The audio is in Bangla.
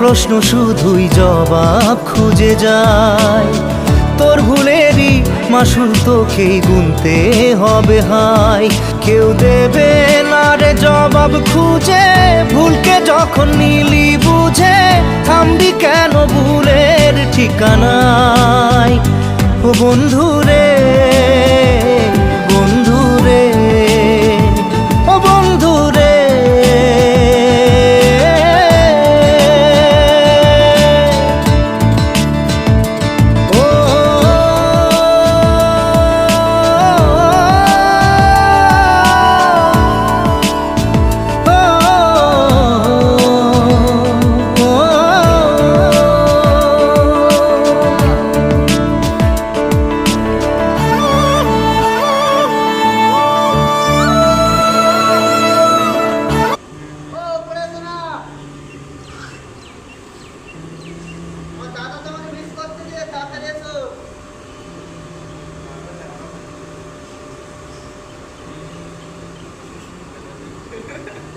প্রশ্ন শুধুই জবাব খুঁজে যায়। তোর ভুলেরই মাসুল তোকেই গুনতে হবে হাই। কেউ দেবে না রে জবাব খুঁজে, ভুলকে যখন নিলি বুঝে থামবি কেন ভুলের ঠিকানায়। ও বন্ধু রে, বন্ধু রে, ও বন্ধু রে। Ha ha ha.